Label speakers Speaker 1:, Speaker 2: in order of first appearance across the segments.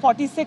Speaker 1: 46,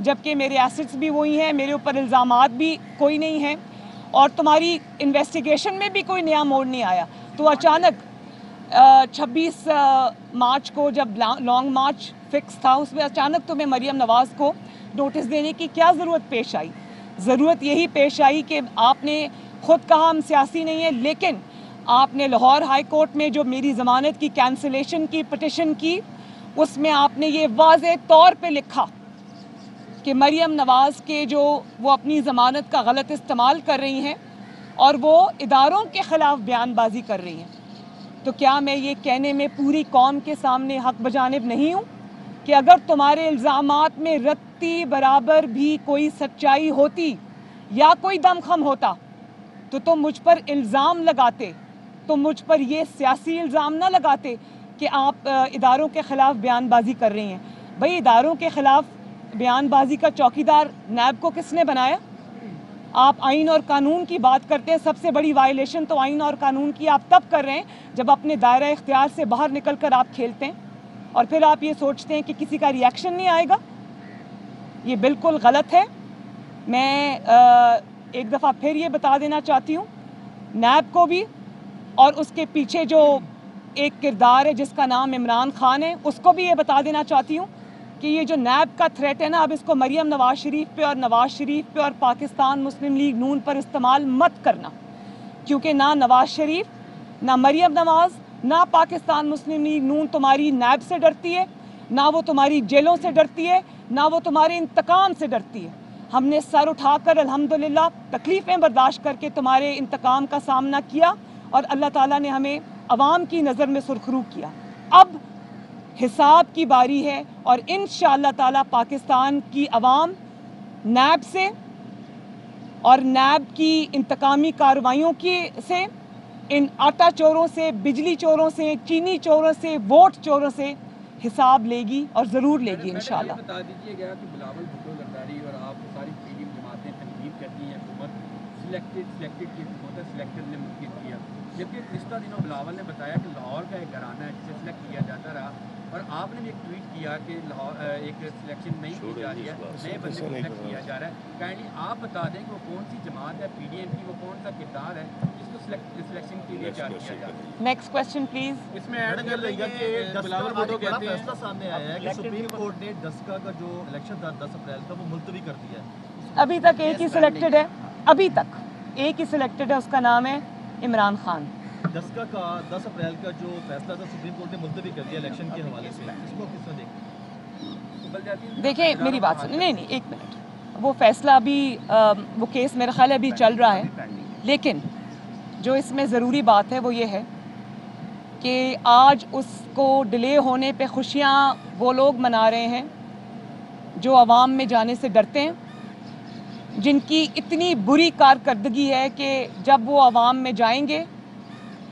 Speaker 1: جبکہ میرے ایسٹس بھی وہی ہیں, میرے اوپر الزامات بھی کوئی نہیں ہیں, اور تمہاری انویسٹیگیشن میں بھی کوئی نیا موڑ نہیں آیا. تو اچانک 26 مارچ کو جب لانگ مارچ فکس تھا, اس میں اچانک تمہیں مریم نواز کو نوٹس دینے کی کیا ضرورت پیش آئی؟ ضرورت یہی پیش آئی کہ آپ نے خود کہا ہم سیاسی نہیں ہیں, لیکن آپ نے لاہور ہائی کورٹ میں جو میری ضمانت کی کینسلیشن کی پٹیشن کی, اس میں آپ نے یہ واضح طور پہ لکھا کہ مریم نواز کے جو وہ اپنی ضمانت کا غلط استعمال کر رہی ہیں اور وہ اداروں کے خلاف بیان بازی کر رہی ہیں. تو کیا میں یہ کہنے میں پوری قوم کے سامنے حق بجانب نہیں ہوں کہ اگر تمہارے الزامات میں رتی برابر بھی کوئی سچائی ہوتی یا کوئی دم خم ہوتا تو تم مجھ پر الزام لگاتے, تم مجھ پر یہ سیاسی الزام نہ لگاتے کہ آپ اداروں کے خلاف بیان بازی کر رہی ہیں. بھئی اداروں کے خلاف بیان بازی کا چوکیدار نیب کو کس نے بنایا؟ آپ آئین اور قانون کی بات کرتے ہیں, سب سے بڑی وائلیشن تو آئین اور قانون کی آپ تب کر رہے ہیں جب اپنے دائرہ اختیار سے باہر نکل کر آپ کھیلتے ہیں, اور پھر آپ یہ سوچتے ہیں کہ کسی کا ریئیکشن نہیں آئے گا. یہ بالکل غلط ہے. میں ایک دفعہ پھر یہ بتا دینا چاہتی ہوں نیب کو بھی, اور اس کے پیچھے جو ایک کردار ہے جس کا نام عمران خان ہے, اس کو بھی یہ بتا دینا چاہتی ہوں کہ یہ جو نیب کا تھریٹ ہے نا, اب اس کو مریم نواز شریف پہ اور نواز شریف پہ اور پاکستان مسلم لیگ نون پر استعمال مت کرنا, کیونکہ نہ نواز شریف, نہ مریم نواز, نہ پاکستان مسلم لیگ نون تمہاری نیب سے ڈرتی ہے, نہ وہ تمہاری جیلوں سے ڈرتی ہے, نہ وہ تمہارے انتقام سے ڈرتی ہے. ہم نے سر اٹھا کر الحمدللہ تکلیفیں برداشت کر کے تمہارے انتقام کا سامنا کیا, اور اللہ تعالیٰ نے ہمیں عوام کی نظر میں سرخرو کیا. اب حساب کی باری ہے, اور انشاءاللہ تعالیٰ پاکستان کی عوام نیب سے اور نیب کی انتقامی کارروائیوں سے, ان آٹا چوروں سے, بجلی چوروں سے, چینی چوروں سے, ووٹ چوروں سے حساب لے گی, اور ضرور لے گی انشاءاللہ.
Speaker 2: بتا دیجیے گا کہ بلاول بھٹو زرداری اور آپ ساری پی ڈی ایم جماعتیں تنقید کرتی ہیں حکومت سلیکٹڈ کی حکومت ہے, سلیکٹڈ نے منتخب کیا, جبکہ گزشتہ دنوں بلاول نے بتایا کہ لاہور کا ایک گھرانہ ہے جسے سلیکٹ کیا جاتا رہا, اور آپ نے بھی ایک ٹویٹ کیا کہ لاہور ایک سلیکشن نہیں کی جا رہی ہے, نئے بندے کو سلیکٹ کیا جا رہا ہے. کائنڈلی آپ بتا دیں کہ وہ کون سی جماعت ہے پی ڈی ایم کی, وہ کون سا کردار ہے جس کو سلیکشن کے لیے جا کیا جاتا ہے.
Speaker 1: Next question please.
Speaker 2: اس میں ایڈ کر لیں گے کہ بلاول بھٹو کہتے ہیں
Speaker 3: فیصلہ سامنے آیا ہے کہ سپریم کورٹ نے ڈسکا کا جو الیکشن تھا 10 اپریل کا وہ ملتوی کر دیا ہے.
Speaker 1: ابھی تک ایک ہی سلیکٹڈ ہے, ابھی تک ایک ہی سلیکٹڈ ہے, اس کا نام ہے عمران خان.
Speaker 3: ڈسکا کا 10 اپریل کا جو فیصلہ تھا سپریم کورٹ نے ملتوی کر دیا الیکشن کے حوالے سے, اس کو کس طرح دیکھتے ہیں؟
Speaker 1: دیکھیں میری بات سنیں, نہیں ایک منٹ, وہ فیصلہ ابھی وہ کیس میرا خیال ہے ابھی چل رہا ہے, لیکن جو اس میں ضروری بات ہے وہ یہ ہے کہ آج اس کو ڈیلے ہونے پہ خوشیاں وہ لوگ منا رہے ہیں جو عوام میں جانے سے ڈرتے ہیں, جن کی اتنی بری کارکردگی ہے کہ جب وہ عوام میں جائیں گے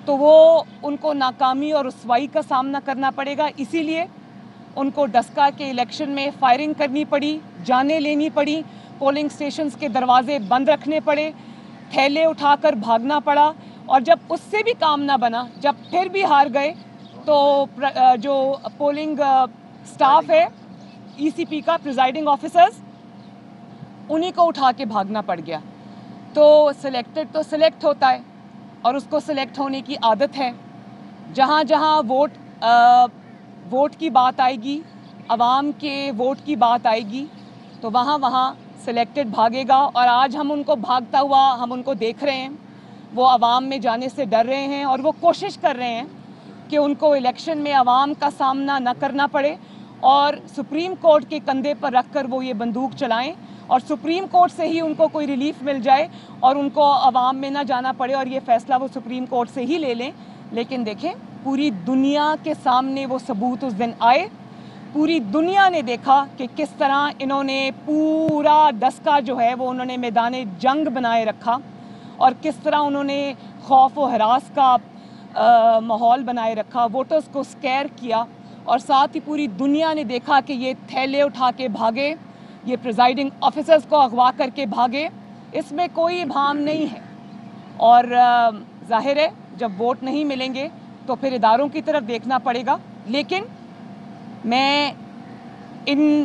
Speaker 1: تو وہ ان کو ناکامی اور رسوائی کا سامنا کرنا پڑے گا. اسی لیے ان کو ڈسکا کے الیکشن میں فائرنگ کرنی پڑی, جانیں لینی پڑی, پولنگ سٹیشنز کے دروازے بند رکھنے پڑے, تھیلے اٹھا کر بھاگنا پڑا, اور جب اس سے بھی کام نہ بنا, جب پھر بھی ہار گئے, تو جو پولنگ سٹاف ہے ای سی پی کا, پریزائڈنگ آفیسرز, انہی کو اٹھا کے بھاگنا پڑ گیا. تو سلیکٹڈ تو سلیکٹ ہوتا ہے, اور اس کو سلیکٹ ہونے کی عادت ہے. جہاں جہاں ووٹ کی بات آئے گی, عوام کے ووٹ کی بات آئے گی, تو وہاں وہاں سلیکٹڈ بھاگے گا. اور آج ہم ان کو بھاگتا ہوا ہم ان کو دیکھ رہے ہیں, وہ عوام میں جانے سے ڈر رہے ہیں, اور وہ کوشش کر رہے ہیں کہ ان کو الیکشن میں عوام کا سامنا نہ کرنا پڑے, اور سپریم کورٹ کے کندھے پر رکھ کر وہ یہ بندوق چلائیں, اور سپریم کورٹ سے ہی ان کو کوئی ریلیف مل جائے اور ان کو عوام میں نہ جانا پڑے, اور یہ فیصلہ وہ سپریم کورٹ سے ہی لے لیں. لیکن دیکھیں پوری دنیا کے سامنے وہ ثبوت اس دن آئے, پوری دنیا نے دیکھا کہ کس طرح انہوں نے پورا ڈسکا جو ہے وہ انہوں نے میدان جنگ بنائے رکھا, اور کس طرح انہوں نے خوف و ہراس کا ماحول بنائے رکھا, ووٹرز کو سکیر کیا, اور ساتھ ہی پوری دنیا نے دیکھا کہ یہ تھیلے اٹھا کے بھاگے, یہ پریزائڈنگ آفیسرز کو اغوا کر کے بھاگے. اس میں کوئی ابہام نہیں ہے, اور ظاہر ہے جب ووٹ نہیں ملیں گے تو پھر اداروں کی طرف دیکھنا پڑے گا. لیکن میں ان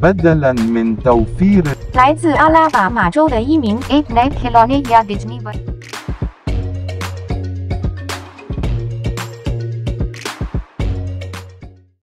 Speaker 4: بدلاً من توفير
Speaker 5: 来自阿拉巴马州的一名 Abe Calonia Disney